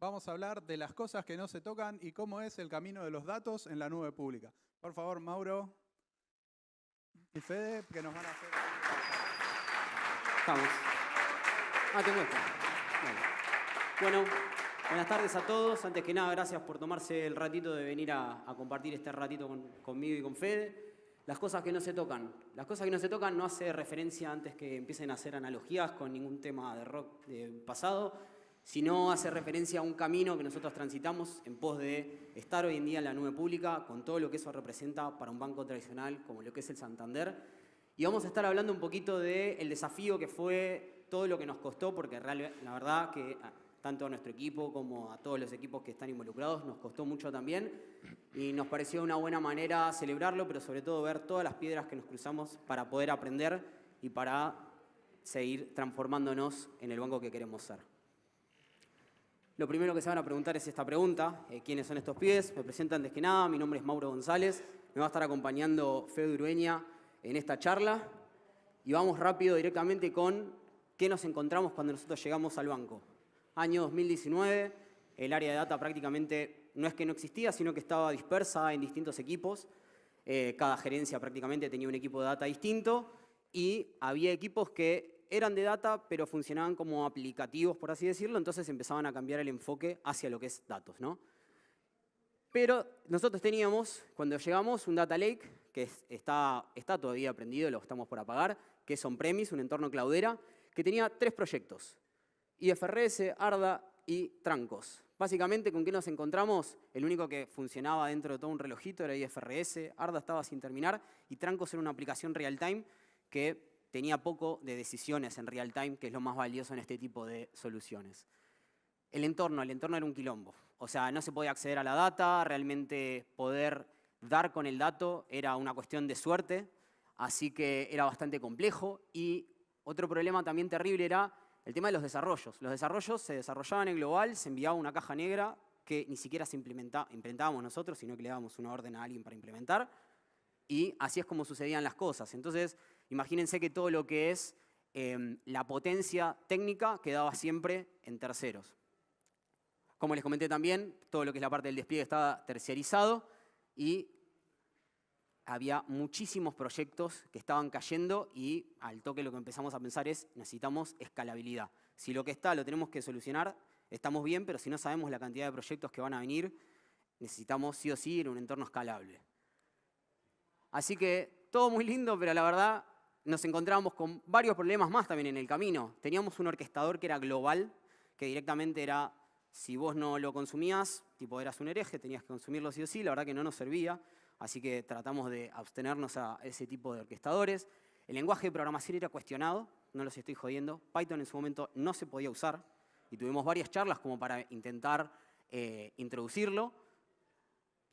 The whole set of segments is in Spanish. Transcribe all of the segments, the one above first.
Vamos a hablar de las cosas que no se tocan y cómo es el camino de los datos en la nube pública. Por favor, Mauro y Fede, que nos van a hacer... Estamos. Te muestro. Bueno, buenas tardes a todos. Antes que nada, gracias por tomarse el ratito de venir a compartir este ratito conmigo y con Fede. Las cosas que no se tocan. Las cosas que no se tocan no hace referencia antes que empiecen a hacer analogías con ningún tema de rock pasado, sino hace referencia a un camino que nosotros transitamos en pos de estar hoy en día en la nube pública, con todo lo que eso representa para un banco tradicional como lo que es el Santander. Y vamos a estar hablando un poquito del desafío que fue todo lo que nos costó, porque la verdad que tanto a nuestro equipo como a todos los equipos que están involucrados nos costó mucho también. Y nos pareció una buena manera celebrarlo, pero sobre todo ver todas las piedras que nos cruzamos para poder aprender y para seguir transformándonos en el banco que queremos ser. Lo primero que se van a preguntar es esta pregunta: ¿quiénes son estos pibes? Me presento antes que nada, mi nombre es Mauro González, me va a estar acompañando Fede Urueña en esta charla y vamos rápido directamente con qué nos encontramos cuando nosotros llegamos al banco. Año 2019, el área de data prácticamente no es que no existía, sino que estaba dispersa en distintos equipos. Cada gerencia prácticamente tenía un equipo de data distinto y había equipos que eran de data, pero funcionaban como aplicativos, por así decirlo, entonces empezaban a cambiar el enfoque hacia lo que es datos, ¿no? Pero nosotros teníamos, cuando llegamos, un data lake que está todavía prendido, lo estamos por apagar, que es on-premise, un entorno cloudera, que tenía 3 proyectos: IFRS, Arda y Trancos. Básicamente, ¿con qué nos encontramos? El único que funcionaba dentro de todo un relojito era IFRS, Arda estaba sin terminar y Trancos era una aplicación real-time que tenía poco de decisiones en real-time, que es lo más valioso en este tipo de soluciones. El entorno era un quilombo. O sea, no se podía acceder a la data, realmente poder dar con el dato era una cuestión de suerte, así que era bastante complejo. Y otro problema también terrible era el tema de los desarrollos. Los desarrollos se desarrollaban en global, se enviaba una caja negra que ni siquiera implementábamos nosotros, sino que le dábamos una orden a alguien para implementar. Y así es como sucedían las cosas. Entonces, imagínense que todo lo que es la potencia técnica quedaba siempre en terceros. Como les comenté también, todo lo que es la parte del despliegue estaba terciarizado y había muchísimos proyectos que estaban cayendo y al toque lo que empezamos a pensar es: necesitamos escalabilidad. Si lo que está lo tenemos que solucionar, estamos bien, pero si no sabemos la cantidad de proyectos que van a venir, necesitamos sí o sí ir a un entorno escalable. Así que todo muy lindo, pero la verdad nos encontrábamos con varios problemas más también en el camino. Teníamos un orquestador que era global, que directamente era, si vos no lo consumías, tipo eras un hereje, tenías que consumirlo sí o sí, la verdad que no nos servía. Así que tratamos de abstenernos a ese tipo de orquestadores. El lenguaje de programación era cuestionado, no los estoy jodiendo. Python en su momento no se podía usar y tuvimos varias charlas como para intentar introducirlo.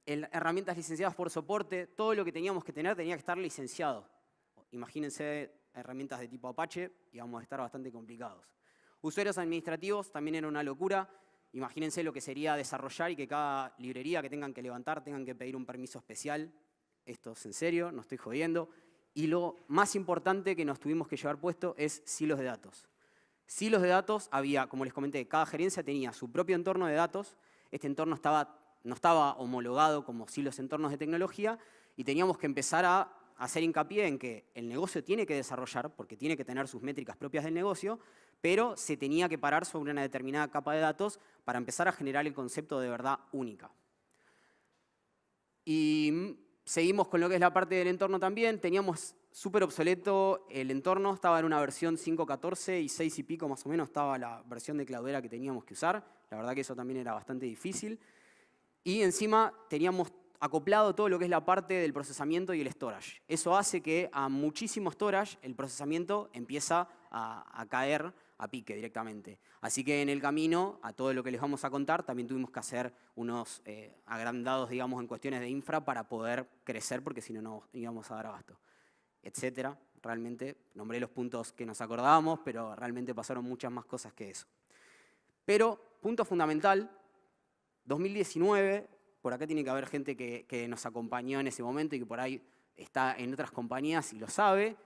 Herramientas licenciadas por soporte, todo lo que teníamos que tener tenía que estar licenciado. Imagínense herramientas de tipo Apache, íbamos a estar bastante complicados. Usuarios administrativos también era una locura. Imagínense lo que sería desarrollar y que cada librería que tengan que levantar tengan que pedir un permiso especial. Esto es en serio, no estoy jodiendo. Y lo más importante que nos tuvimos que llevar puesto es silos de datos. Silos de datos había, como les comenté, cada gerencia tenía su propio entorno de datos. Este entorno no estaba homologado como silos entornos de tecnología y teníamos que empezar a hacer hincapié en que el negocio tiene que desarrollar, porque tiene que tener sus métricas propias del negocio, pero se tenía que parar sobre una determinada capa de datos para empezar a generar el concepto de verdad única. Y seguimos con lo que es la parte del entorno también. Teníamos súper obsoleto el entorno, estaba en una versión 5.14 y 6 y pico más o menos estaba la versión de Cloudera que teníamos que usar. La verdad que eso también era bastante difícil. Y encima teníamos acoplado todo lo que es la parte del procesamiento y el storage. Eso hace que a muchísimo storage el procesamiento empieza a caer a pique directamente. Así que en el camino, a todo lo que les vamos a contar, también tuvimos que hacer unos agrandados, digamos, en cuestiones de infra para poder crecer, porque si no, no íbamos a dar abasto, etcétera. Realmente, nombré los puntos que nos acordábamos, pero realmente pasaron muchas más cosas que eso. Pero, punto fundamental, 2019, por acá tiene que haber gente que nos acompañó en ese momento y que por ahí está en otras compañías y lo sabe,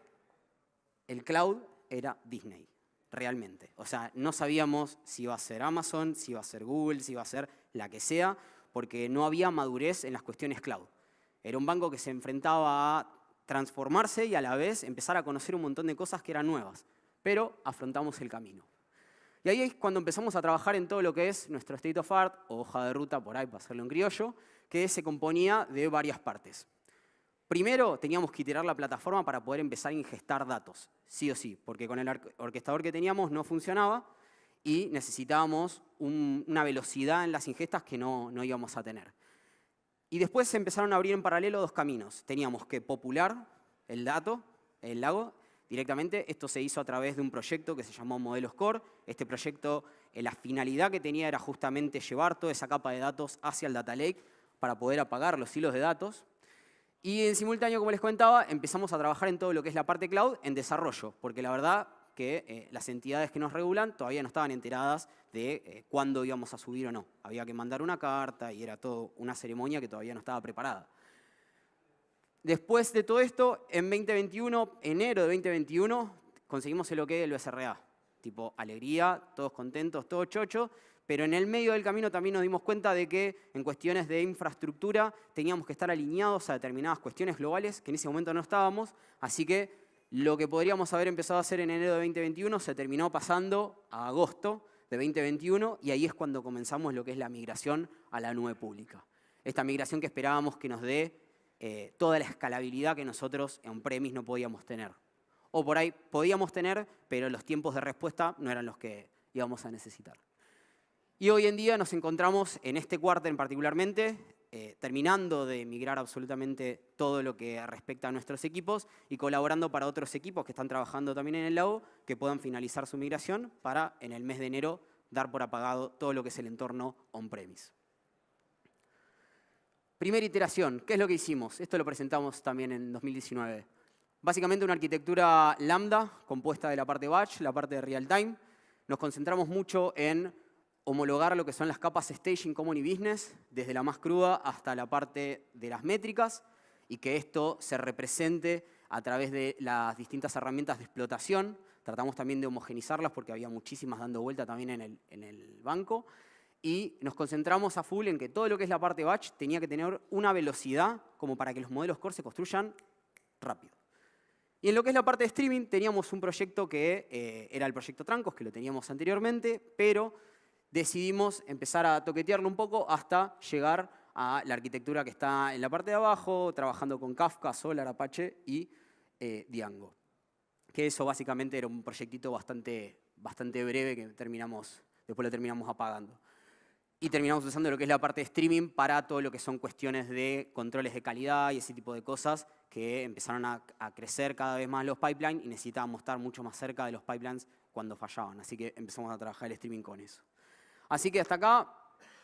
el cloud era Disney. realmente. O sea, no sabíamos si iba a ser Amazon, si iba a ser Google, si iba a ser la que sea, porque no había madurez en las cuestiones cloud. Era un banco que se enfrentaba a transformarse y a la vez empezar a conocer un montón de cosas que eran nuevas. Pero afrontamos el camino. Y ahí es cuando empezamos a trabajar en todo lo que es nuestro state of art, o hoja de ruta por ahí, para hacerlo en criollo, que se componía de varias partes. Primero, teníamos que iterar la plataforma para poder empezar a ingestar datos, sí o sí, porque con el orquestador que teníamos no funcionaba y necesitábamos una velocidad en las ingestas que no íbamos a tener. Y después se empezaron a abrir en paralelo dos caminos. Teníamos que popular el dato, el lago, directamente. Esto se hizo a través de un proyecto que se llamó Modelos Core. Este proyecto, la finalidad que tenía era justamente llevar toda esa capa de datos hacia el Data Lake para poder apagar los hilos de datos. Y en simultáneo, como les comentaba, empezamos a trabajar en todo lo que es la parte cloud en desarrollo, porque la verdad que las entidades que nos regulan todavía no estaban enteradas de cuándo íbamos a subir o no. Había que mandar una carta y era todo una ceremonia que todavía no estaba preparada. Después de todo esto, en 2021, enero de 2021, conseguimos el OK del BSRA. Tipo, alegría, todos contentos, todo chocho. Pero en el medio del camino también nos dimos cuenta de que en cuestiones de infraestructura teníamos que estar alineados a determinadas cuestiones globales que en ese momento no estábamos. Así que lo que podríamos haber empezado a hacer en enero de 2021 se terminó pasando a agosto de 2021 y ahí es cuando comenzamos lo que es la migración a la nube pública. Esta migración que esperábamos que nos dé toda la escalabilidad que nosotros en on-premise no podíamos tener. O por ahí podíamos tener, pero los tiempos de respuesta no eran los que íbamos a necesitar. Y hoy en día nos encontramos en este quarter particularmente, terminando de migrar absolutamente todo lo que respecta a nuestros equipos y colaborando para otros equipos que están trabajando también en el lago que puedan finalizar su migración para en el mes de enero dar por apagado todo lo que es el entorno on-premise. Primera iteración, ¿qué es lo que hicimos? Esto lo presentamos también en 2019. Básicamente una arquitectura lambda compuesta de la parte batch, la parte de real time. Nos concentramos mucho en homologar lo que son las capas staging, common y business, desde la más cruda hasta la parte de las métricas, y que esto se represente a través de las distintas herramientas de explotación. Tratamos también de homogenizarlas porque había muchísimas dando vuelta también en el banco. Y nos concentramos a full en que todo lo que es la parte batch tenía que tener una velocidad como para que los modelos core se construyan rápido. Y en lo que es la parte de streaming teníamos un proyecto que era el proyecto Trancos, que lo teníamos anteriormente, pero decidimos empezar a toquetearlo un poco hasta llegar a la arquitectura que está en la parte de abajo, trabajando con Kafka, Solar, Apache y Django. Que eso básicamente era un proyectito bastante breve que después lo terminamos apagando. Y terminamos usando lo que es la parte de streaming para todo lo que son cuestiones de controles de calidad y ese tipo de cosas que empezaron a crecer cada vez más los pipelines y necesitábamos estar mucho más cerca de los pipelines cuando fallaban. Así que empezamos a trabajar el streaming con eso. Así que hasta acá,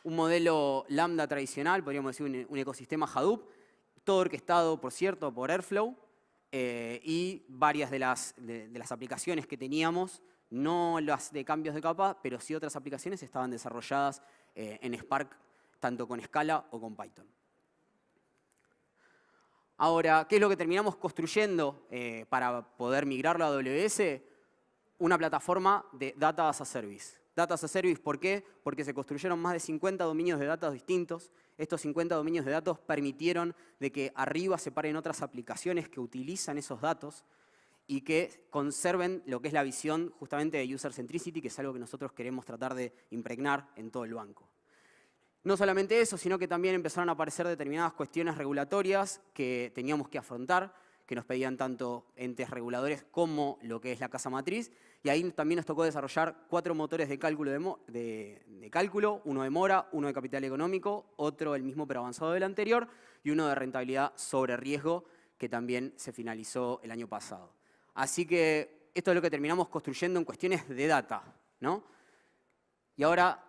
un modelo Lambda tradicional, podríamos decir un ecosistema Hadoop, todo orquestado, por cierto, por Airflow, y varias de las aplicaciones que teníamos, no las de cambios de capa, pero sí otras aplicaciones estaban desarrolladas en Spark, tanto con Scala o con Python. Ahora, ¿qué es lo que terminamos construyendo para poder migrarlo a AWS? Una plataforma de Data as a Service. Data as a Service, ¿por qué? Porque se construyeron más de 50 dominios de datos distintos. Estos 50 dominios de datos permitieron de que arriba se paren otras aplicaciones que utilizan esos datos y que conserven lo que es la visión justamente de User Centricity, que es algo que nosotros queremos tratar de impregnar en todo el banco. No solamente eso, sino que también empezaron a aparecer determinadas cuestiones regulatorias que teníamos que afrontar, que nos pedían tanto entes reguladores como lo que es la casa matriz. Y ahí también nos tocó desarrollar 4 motores de cálculo, uno de mora, uno de capital económico, otro el mismo pero avanzado del anterior, y uno de rentabilidad sobre riesgo, que también se finalizó el año pasado. Así que esto es lo que terminamos construyendo en cuestiones de data, ¿no? Y ahora,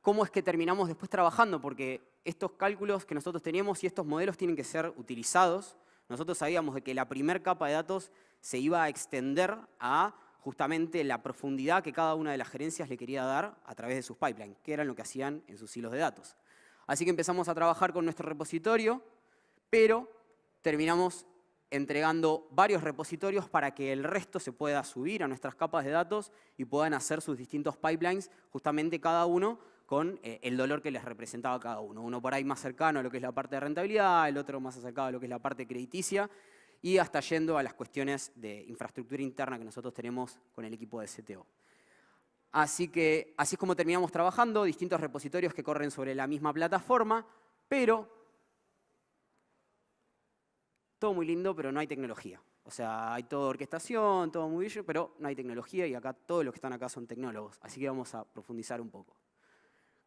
¿cómo es que terminamos después trabajando? Porque estos cálculos que nosotros teníamos y estos modelos tienen que ser utilizados. Nosotros sabíamos de que la primera capa de datos se iba a extender a justamente la profundidad que cada una de las gerencias le quería dar a través de sus pipelines, que eran lo que hacían en sus hilos de datos. Así que empezamos a trabajar con nuestro repositorio, pero terminamos entregando varios repositorios para que el resto se pueda subir a nuestras capas de datos y puedan hacer sus distintos pipelines, justamente cada uno con el dolor que les representaba a cada uno. Uno por ahí más cercano a lo que es la parte de rentabilidad, el otro más acercado a lo que es la parte crediticia, y hasta yendo a las cuestiones de infraestructura interna que nosotros tenemos con el equipo de CTO. Así es como terminamos trabajando, distintos repositorios que corren sobre la misma plataforma, pero todo muy lindo, pero no hay tecnología. O sea, hay toda orquestación, todo muy bello, pero no hay tecnología y acá todos los que están acá son tecnólogos. Así que vamos a profundizar un poco.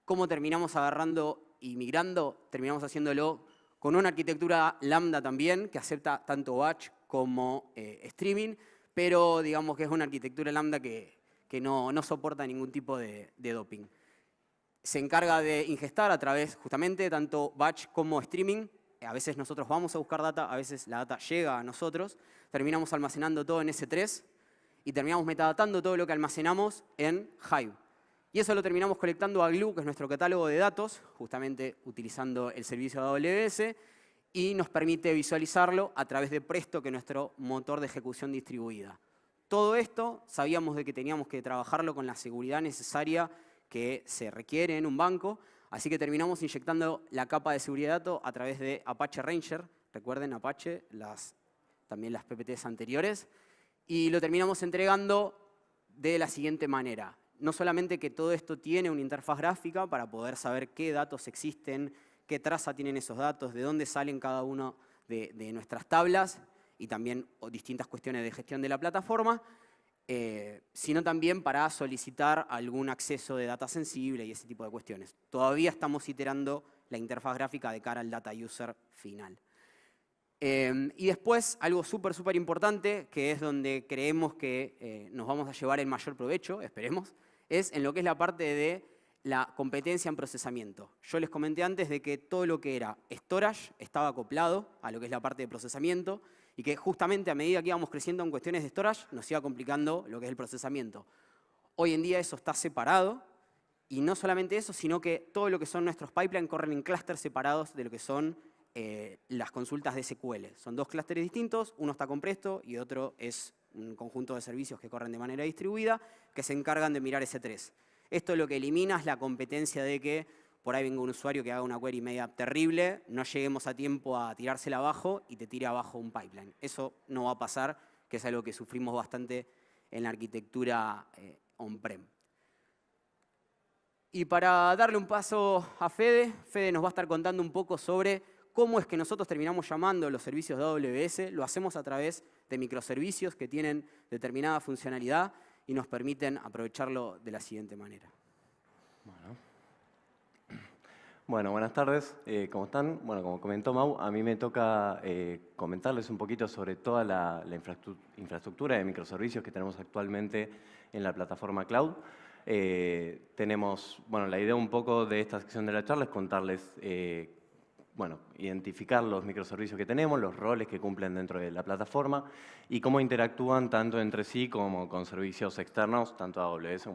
¿Cómo terminamos agarrando y migrando? Terminamos haciéndolo con una arquitectura Lambda también, que acepta tanto batch como streaming, pero digamos que es una arquitectura Lambda que no soporta ningún tipo de doping. Se encarga de ingestar a través justamente tanto batch como streaming. A veces nosotros vamos a buscar data, a veces la data llega a nosotros. Terminamos almacenando todo en S3 y terminamos metadatando todo lo que almacenamos en Hive. Y eso lo terminamos colectando a Glue, que es nuestro catálogo de datos, justamente utilizando el servicio de AWS, y nos permite visualizarlo a través de Presto, que es nuestro motor de ejecución distribuida. Todo esto sabíamos de que teníamos que trabajarlo con la seguridad necesaria que se requiere en un banco, así que terminamos inyectando la capa de seguridad de datos a través de Apache Ranger. Recuerden Apache, también las PPTs anteriores. Y lo terminamos entregando de la siguiente manera. No solamente que todo esto tiene una interfaz gráfica para poder saber qué datos existen, qué traza tienen esos datos, de dónde salen cada uno de nuestras tablas y también distintas cuestiones de gestión de la plataforma, sino también para solicitar algún acceso de data sensible y ese tipo de cuestiones. Todavía estamos iterando la interfaz gráfica de cara al data user final. Y después, algo súper importante, que es donde creemos que nos vamos a llevar el mayor provecho, esperemos, es en lo que es la parte de la competencia en procesamiento. Yo les comenté antes de que todo lo que era storage estaba acoplado a lo que es la parte de procesamiento y que justamente a medida que íbamos creciendo en cuestiones de storage nos iba complicando lo que es el procesamiento. Hoy en día eso está separado y no solamente eso, sino que todo lo que son nuestros pipelines corren en clústeres separados de lo que son las consultas de SQL. Son dos clústeres distintos, uno está con Presto y otro es un conjunto de servicios que corren de manera distribuida que se encargan de mirar S3. Esto lo que elimina es la competencia de que por ahí venga un usuario que haga una query media terrible, no lleguemos a tiempo a tirársela abajo y te tire abajo un pipeline. Eso no va a pasar, que es algo que sufrimos bastante en la arquitectura on-prem. Y para darle un paso a Fede nos va a estar contando un poco sobre cómo es que nosotros terminamos llamando los servicios de AWS. Lo hacemos a través de microservicios que tienen determinada funcionalidad y nos permiten aprovecharlo de la siguiente manera. Bueno, buenas tardes. ¿Cómo están? Bueno, como comentó Mau, a mí me toca comentarles un poquito sobre toda la infraestructura de microservicios que tenemos actualmente en la plataforma cloud. La idea un poco de esta sección de la charla es contarles, identificar los microservicios que tenemos, los roles que cumplen dentro de la plataforma y cómo interactúan tanto entre sí como con servicios externos, tanto AWS,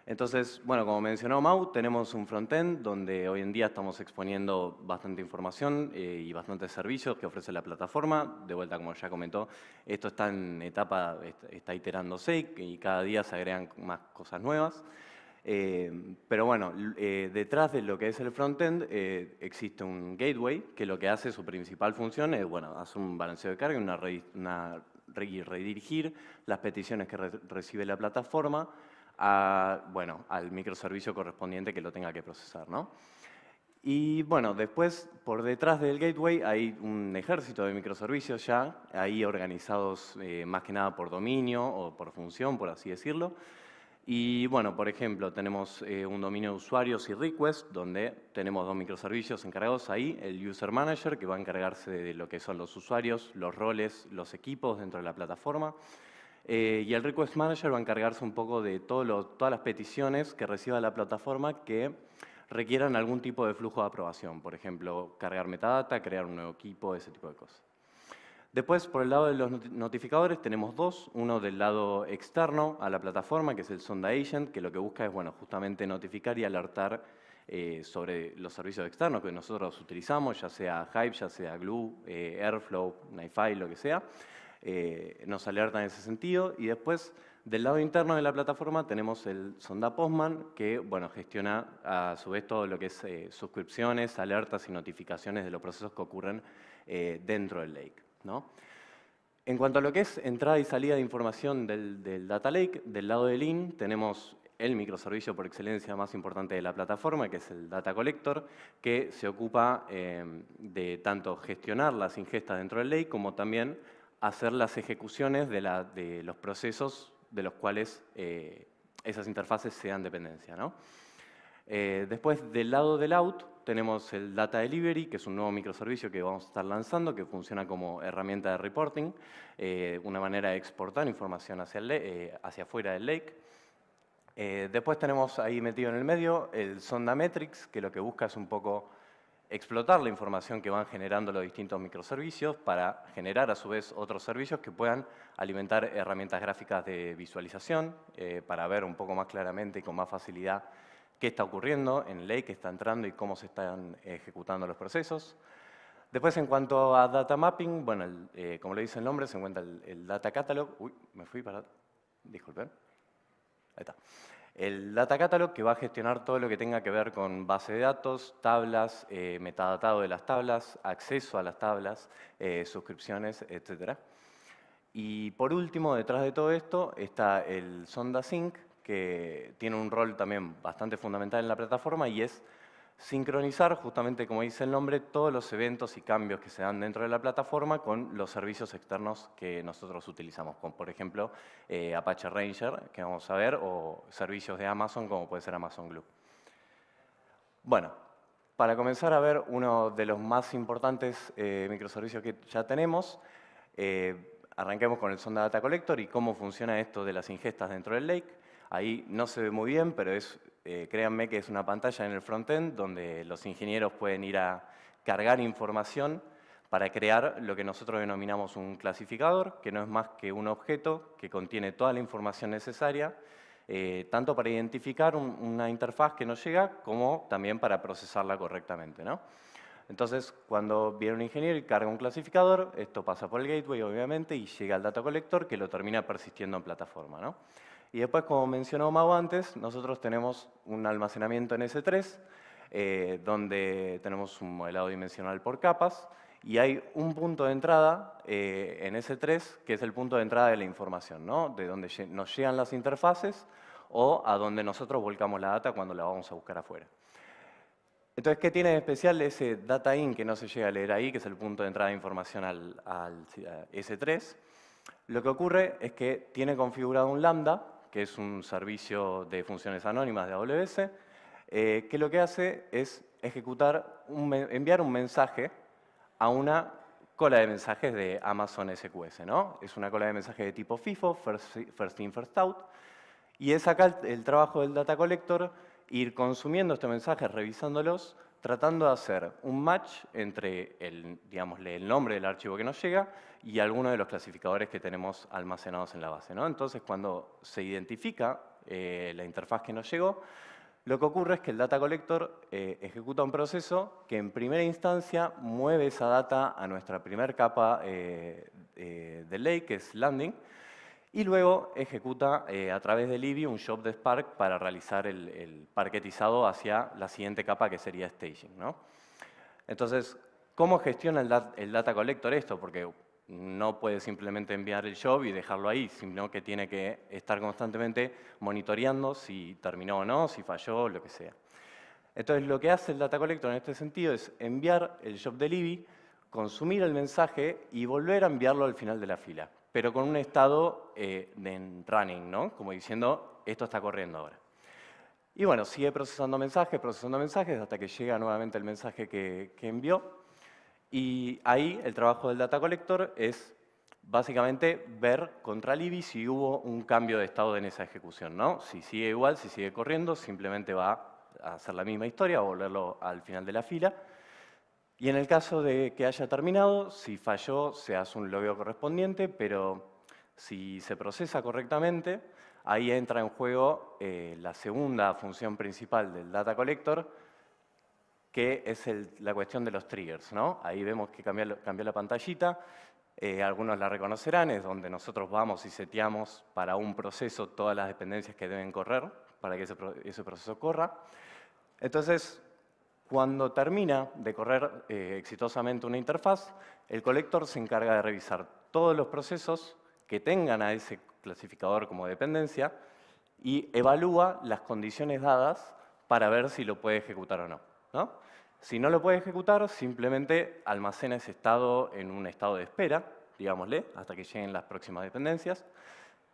Entonces, como mencionó Mau, tenemos un frontend donde hoy en día estamos exponiendo bastante información y bastantes servicios que ofrece la plataforma. De vuelta, como ya comentó, esto está en etapa, está iterándose y cada día se agregan más cosas nuevas. Detrás de lo que es el frontend existe un gateway que lo que hace, su principal función es, hacer un balanceo de carga y redirigir las peticiones que recibe la plataforma al microservicio correspondiente que lo tenga que procesar, ¿no? Y después, por detrás del gateway hay un ejército de microservicios ya, ahí organizados más que nada por dominio o por función, por así decirlo. Y por ejemplo, tenemos un dominio de usuarios y requests, donde tenemos dos microservicios encargados ahí, el User Manager, que va a encargarse de lo que son los usuarios, los roles, los equipos dentro de la plataforma. Y el Request Manager va a encargarse un poco de todas las peticiones que reciba la plataforma que requieran algún tipo de flujo de aprobación. Por ejemplo, cargar metadata, crear un nuevo equipo, ese tipo de cosas. Después, por el lado de los notificadores, tenemos dos. Uno del lado externo a la plataforma, que es el Sonda Agent, que lo que busca es justamente notificar y alertar sobre los servicios externos que nosotros utilizamos, ya sea Hive, ya sea Glue, Airflow, NiFi, lo que sea. Nos alerta en ese sentido. Y después, del lado interno de la plataforma, tenemos el sonda Postman, que bueno, gestiona a su vez todo lo que es suscripciones, alertas y notificaciones de los procesos que ocurren dentro del lake, ¿no? En cuanto a lo que es entrada y salida de información del Data Lake, del lado del IN tenemos el microservicio por excelencia más importante de la plataforma, que es el Data Collector, que se ocupa de tanto gestionar las ingestas dentro del lake como también hacer las ejecuciones de los procesos de los cuales esas interfaces sean dependencia, ¿no? Después, del lado del out, tenemos el Data Delivery, que es un nuevo microservicio que vamos a estar lanzando, que funciona como herramienta de reporting, una manera de exportar información hacia afuera del lake. Después tenemos ahí metido en el medio el Sonda Metrics, que lo que busca es un poco explotar la información que van generando los distintos microservicios para generar a su vez otros servicios que puedan alimentar herramientas gráficas de visualización para ver un poco más claramente y con más facilidad qué está ocurriendo en el lake, qué está entrando y cómo se están ejecutando los procesos. Después, en cuanto a data mapping, bueno, como le dice el nombre, se encuentra el data catalog. Uy, me fui para... Disculpen. Ahí está. El Data Catalog, que va a gestionar todo lo que tenga que ver con base de datos, tablas, metadatado de las tablas, acceso a las tablas, suscripciones, etc. Y por último, detrás de todo esto, está el Sonda Sync, que tiene un rol también bastante fundamental en la plataforma y es sincronizar, justamente como dice el nombre, todos los eventos y cambios que se dan dentro de la plataforma con los servicios externos que nosotros utilizamos, como por ejemplo Apache Ranger, que vamos a ver, o servicios de Amazon, como puede ser Amazon Glue. Bueno, para comenzar a ver uno de los más importantes microservicios que ya tenemos, arranquemos con el Sonda Data Collector y cómo funciona esto de las ingestas dentro del lake. Ahí no se ve muy bien, pero créanme que es una pantalla en el frontend donde los ingenieros pueden ir a cargar información para crear lo que nosotros denominamos un clasificador, que no es más que un objeto que contiene toda la información necesaria, tanto para identificar una interfaz que nos llega, como también para procesarla correctamente, ¿no? Entonces, cuando viene un ingeniero y carga un clasificador, esto pasa por el gateway, obviamente, y llega al data collector, que lo termina persistiendo en plataforma, ¿no? Y después, como mencionó Mau antes, nosotros tenemos un almacenamiento en S3, donde tenemos un modelado dimensional por capas, y hay un punto de entrada en S3, que es el punto de entrada de la información, ¿no? De donde nos llegan las interfaces o a donde nosotros volcamos la data cuando la vamos a buscar afuera. Entonces, ¿qué tiene de especial ese data in que no se llega a leer ahí, que es el punto de entrada de información al S3? Lo que ocurre es que tiene configurado un lambda, que es un servicio de funciones anónimas de AWS, que lo que hace es enviar un mensaje a una cola de mensajes de Amazon SQS, ¿no? Es una cola de mensajes de tipo FIFO, First In, First Out, y es acá el trabajo del Data Collector, ir consumiendo estos mensajes, revisándolos, tratando de hacer un match entre el nombre del archivo que nos llega y alguno de los clasificadores que tenemos almacenados en la base, ¿no? Entonces, cuando se identifica la interfaz que nos llegó, lo que ocurre es que el Data Collector ejecuta un proceso que en primera instancia mueve esa data a nuestra primera capa del lake, que es landing, y luego ejecuta a través de Libby un job de Spark para realizar el parquetizado hacia la siguiente capa, que sería staging, ¿no? Entonces, ¿cómo gestiona el Data Collector esto? Porque no puede simplemente enviar el job y dejarlo ahí, sino que tiene que estar constantemente monitoreando si terminó o no, si falló, lo que sea. Entonces, lo que hace el Data Collector en este sentido es enviar el job de Libby, consumir el mensaje y volver a enviarlo al final de la fila, pero con un estado de running, ¿no? Como diciendo, esto está corriendo ahora. Y bueno, sigue procesando mensajes hasta que llega nuevamente el mensaje que envió. Y ahí el trabajo del Data Collector es básicamente ver contra Libby si hubo un cambio de estado en esa ejecución, ¿no? Si sigue igual, si sigue corriendo, simplemente va a hacer la misma historia, a volverlo al final de la fila. Y en el caso de que haya terminado, si falló, se hace un logueo correspondiente, pero si se procesa correctamente, ahí entra en juego la segunda función principal del Data Collector, que es la cuestión de los triggers, ¿no? Ahí vemos que cambió la pantallita. Algunos la reconocerán, es donde nosotros vamos y seteamos para un proceso todas las dependencias que deben correr para que ese proceso corra. Entonces, cuando termina de correr exitosamente una interfaz, el colector se encarga de revisar todos los procesos que tengan a ese clasificador como dependencia y evalúa las condiciones dadas para ver si lo puede ejecutar o no, ¿no? Si no lo puede ejecutar, simplemente almacena ese estado en un estado de espera, digámosle, hasta que lleguen las próximas dependencias.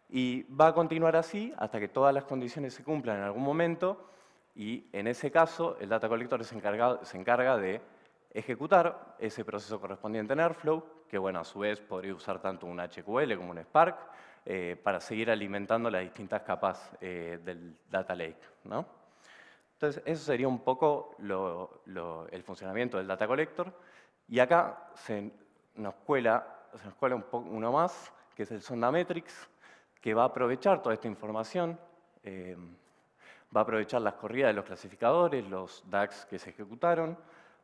Y va a continuar así hasta que todas las condiciones se cumplan en algún momento. Y en ese caso, el data collector se encarga de ejecutar ese proceso correspondiente en Airflow, que bueno, a su vez podría usar tanto un HQL como un Spark para seguir alimentando las distintas capas del data lake, ¿no? Entonces, eso sería un poco el funcionamiento del data collector. Y acá se nos cuela uno más, que es el Sondametrics, que va a aprovechar toda esta información, va a aprovechar las corridas de los clasificadores, los DAGs que se ejecutaron,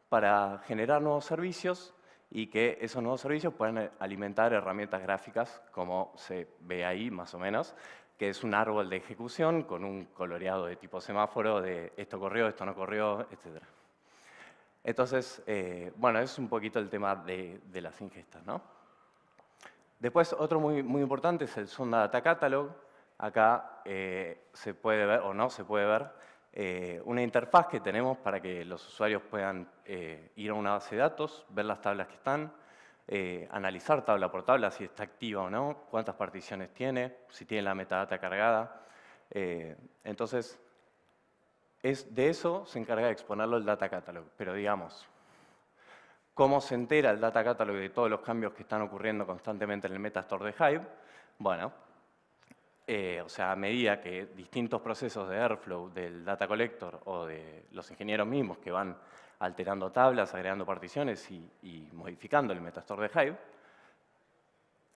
para generar nuevos servicios y que esos nuevos servicios puedan alimentar herramientas gráficas, como se ve ahí más o menos, que es un árbol de ejecución con un coloreado de tipo semáforo de esto corrió, esto no corrió, etc. Entonces, bueno, es un poquito el tema de las ingestas, ¿no? Después, otro muy importante es el Sonda Data Catalog. Acá se puede ver, o no se puede ver, una interfaz que tenemos para que los usuarios puedan ir a una base de datos, ver las tablas que están, analizar tabla por tabla si está activa o no, cuántas particiones tiene, si tiene la metadata cargada. Entonces, de eso se encarga de exponerlo el Data Catalog. Pero digamos, ¿cómo se entera el Data Catalog de todos los cambios que están ocurriendo constantemente en el Metastore de Hive? Bueno, o sea, a medida que distintos procesos de Airflow, del Data Collector o de los ingenieros mismos que van alterando tablas, agregando particiones y modificando el Metastore de Hive,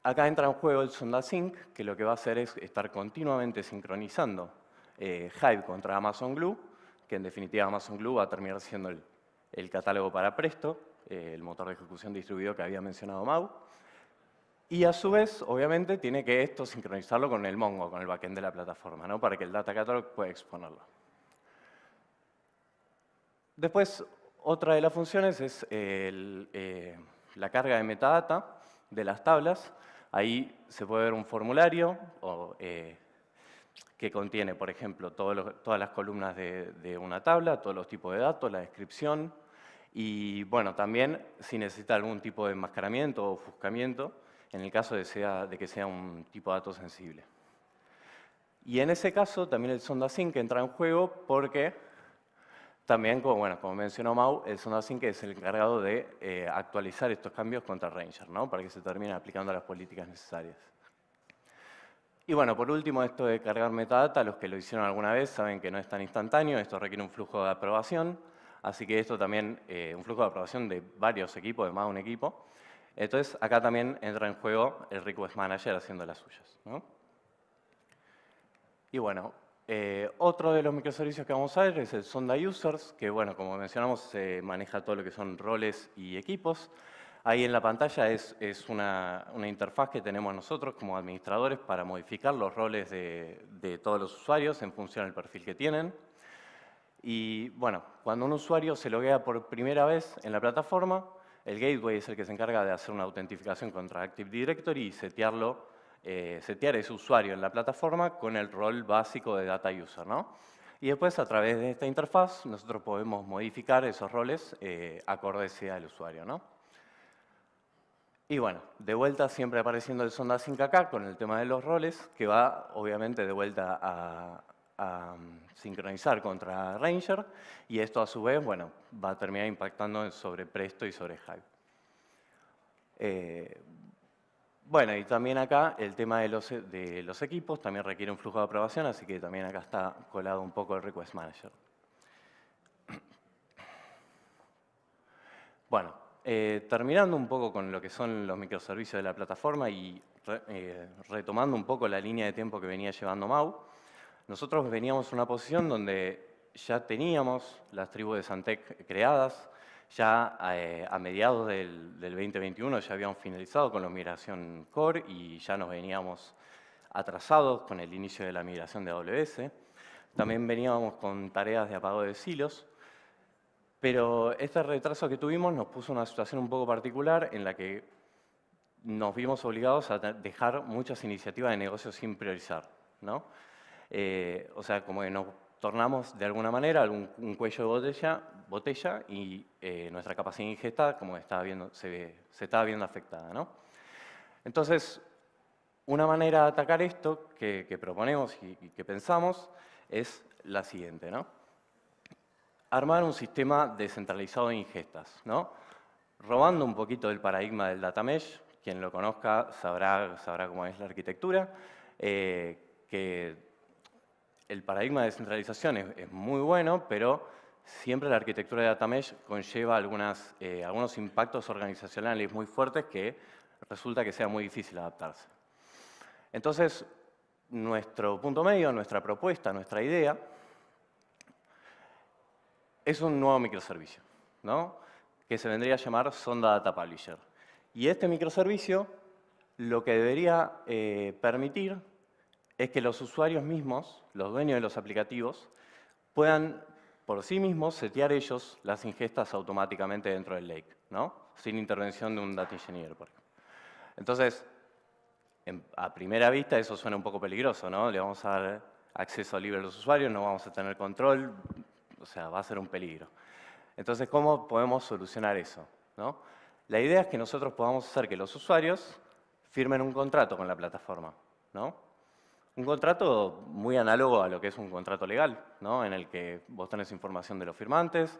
acá entra en juego el SondaSync, que lo que va a hacer es estar continuamente sincronizando Hive contra Amazon Glue, que en definitiva Amazon Glue va a terminar siendo el catálogo para Presto, el motor de ejecución distribuido que había mencionado Mau. Y a su vez, obviamente, tiene que esto sincronizarlo con el Mongo, con el backend de la plataforma, ¿no? Para que el Data Catalog pueda exponerlo. Después, otra de las funciones es la carga de metadata de las tablas. Ahí se puede ver un formulario que contiene, por ejemplo, todas las columnas de una tabla, todos los tipos de datos, la descripción y, bueno, también si necesita algún tipo de enmascaramiento o ofuscamiento, en el caso de que sea un tipo de dato sensible. Y en ese caso también el SondaSync entra en juego porque también, como mencionó Mau, el SondaSync es el encargado de actualizar estos cambios contra Ranger, ¿no? Para que se terminen aplicando las políticas necesarias. Y bueno, por último, esto de cargar metadata, los que lo hicieron alguna vez saben que no es tan instantáneo, esto requiere un flujo de aprobación, así que esto también, un flujo de aprobación de varios equipos, de más de un equipo. Entonces, acá también entra en juego el Request Manager haciendo las suyas, ¿no? Y bueno, otro de los microservicios que vamos a ver es el Sonda Users, que bueno, como mencionamos, se maneja todo lo que son roles y equipos. Ahí en la pantalla es una interfaz que tenemos nosotros como administradores para modificar los roles de todos los usuarios en función del perfil que tienen. Y bueno, cuando un usuario se loguea por primera vez en la plataforma, el gateway es el que se encarga de hacer una autentificación contra Active Directory y setear ese usuario en la plataforma con el rol básico de Data User, ¿no? Y después, a través de esta interfaz, nosotros podemos modificar esos roles acorde sea el usuario, ¿no? Y bueno, de vuelta siempre apareciendo el SondaSync acá con el tema de los roles, que va obviamente de vuelta a sincronizar contra Ranger, y esto a su vez, bueno, va a terminar impactando sobre Presto y sobre Hive. Bueno, y también acá el tema de los equipos también requiere un flujo de aprobación, así que también acá está colado un poco el Request Manager. Bueno, terminando un poco con lo que son los microservicios de la plataforma y retomando un poco la línea de tiempo que venía llevando Mau, nosotros veníamos en una posición donde ya teníamos las tribus de Santec creadas, ya a mediados del 2021 ya habíamos finalizado con la migración core y ya nos veníamos atrasados con el inicio de la migración de AWS. También veníamos con tareas de apagado de silos, pero este retraso que tuvimos nos puso en una situación un poco particular en la que nos vimos obligados a dejar muchas iniciativas de negocio sin priorizar, ¿no? O sea, como que nos tornamos de alguna manera un cuello de botella y nuestra capacidad de ingesta como se estaba viendo afectada, ¿no? Entonces, una manera de atacar esto que proponemos y que pensamos es la siguiente, ¿no? Armar un sistema descentralizado de ingestas, ¿no? Robando un poquito del paradigma del data mesh, quien lo conozca sabrá cómo es la arquitectura, que el paradigma de descentralización es muy bueno, pero siempre la arquitectura de data mesh conlleva algunos impactos organizacionales muy fuertes que resulta que sea muy difícil adaptarse. Entonces, nuestro punto medio, nuestra propuesta, nuestra idea, es un nuevo microservicio, ¿no? Que se vendría a llamar Sonda Data Publisher. Y este microservicio lo que debería permitir es que los usuarios mismos, los dueños de los aplicativos, puedan por sí mismos setear ellos las ingestas automáticamente dentro del lake, ¿no? Sin intervención de un data engineer, por ejemplo. Entonces, a primera vista eso suena un poco peligroso, ¿no? Le vamos a dar acceso libre a los usuarios, no vamos a tener control, o sea, va a ser un peligro. Entonces, ¿cómo podemos solucionar eso, ¿no? La idea es que nosotros podamos hacer que los usuarios firmen un contrato con la plataforma, ¿no? Un contrato muy análogo a lo que es un contrato legal, ¿no? En el que vos tenés información de los firmantes,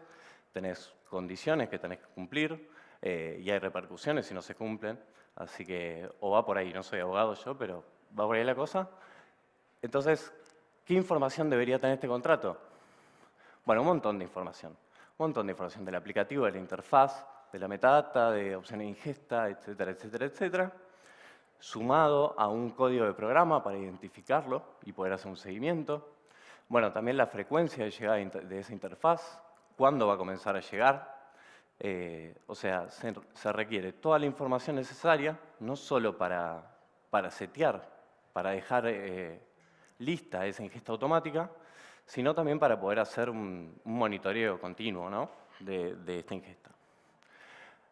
tenés condiciones que tenés que cumplir y hay repercusiones si no se cumplen. Así que, o va por ahí, no soy abogado yo, pero va por ahí la cosa. Entonces, ¿qué información debería tener este contrato? Bueno, un montón de información. Un montón de información del aplicativo, de la interfaz, de la metadata, de opciones de ingesta, etcétera, etcétera, etcétera. Sumado a un código de programa para identificarlo y poder hacer un seguimiento. Bueno, también la frecuencia de llegada de esa interfaz, cuándo va a comenzar a llegar. O sea, se requiere toda la información necesaria, no solo para setear, para dejar lista esa ingesta automática, sino también para poder hacer un monitoreo continuo, ¿no? de esta ingesta.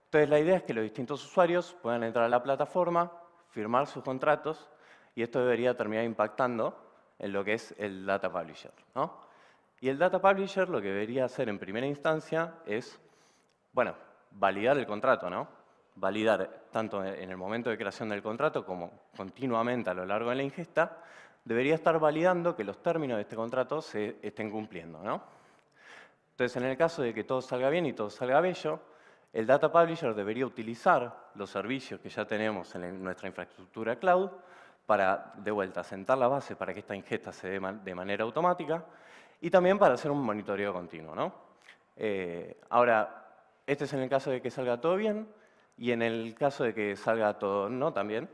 Entonces, la idea es que los distintos usuarios puedan entrar a la plataforma, firmar sus contratos, y esto debería terminar impactando en lo que es el Data Publisher, ¿no? Y el Data Publisher lo que debería hacer en primera instancia es, bueno, validar el contrato, ¿no? Validar tanto en el momento de creación del contrato como continuamente a lo largo de la ingesta, debería estar validando que los términos de este contrato se estén cumpliendo, ¿no? Entonces, en el caso de que todo salga bien y todo salga bello, el Data Publisher debería utilizar los servicios que ya tenemos en nuestra infraestructura cloud para, de vuelta, sentar la base para que esta ingesta se dé de manera automática y también para hacer un monitoreo continuo, ¿no? Ahora, este es en el caso de que salga todo bien y en el caso de que salga todo no también,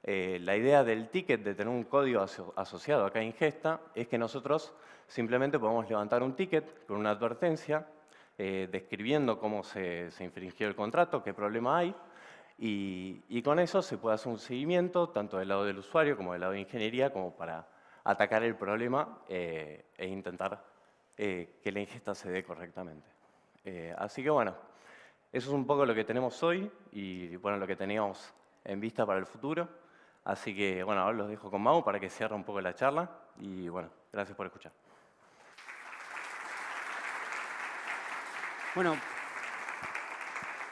la idea del ticket de tener un código asociado a cada ingesta es que nosotros simplemente podemos levantar un ticket con una advertencia describiendo cómo se infringió el contrato, qué problema hay, y con eso se puede hacer un seguimiento tanto del lado del usuario como del lado de ingeniería como para atacar el problema e intentar que la ingesta se dé correctamente. Así que bueno, eso es un poco lo que tenemos hoy y bueno, lo que teníamos en vista para el futuro. Así que bueno, ahora los dejo con Mau para que cierre un poco la charla y bueno, gracias por escuchar. Bueno,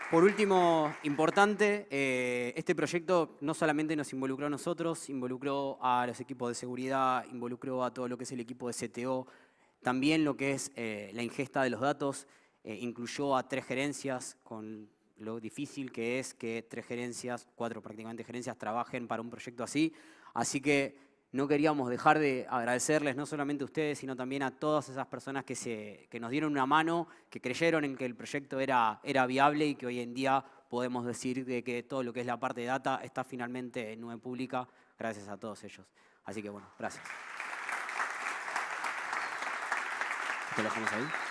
por último, importante, este proyecto no solamente nos involucró a nosotros, involucró a los equipos de seguridad, involucró a todo lo que es el equipo de CTO, también lo que es la ingesta de los datos, incluyó a 3 gerencias, con lo difícil que es que 3 gerencias, 4 prácticamente gerencias, trabajen para un proyecto así. Así que no queríamos dejar de agradecerles no solamente a ustedes, sino también a todas esas personas que nos dieron una mano, que creyeron en que el proyecto era viable y que hoy en día podemos decir de que todo lo que es la parte de data está finalmente en nube pública, gracias a todos ellos. Así que bueno, gracias. Te lo dejamos ahí.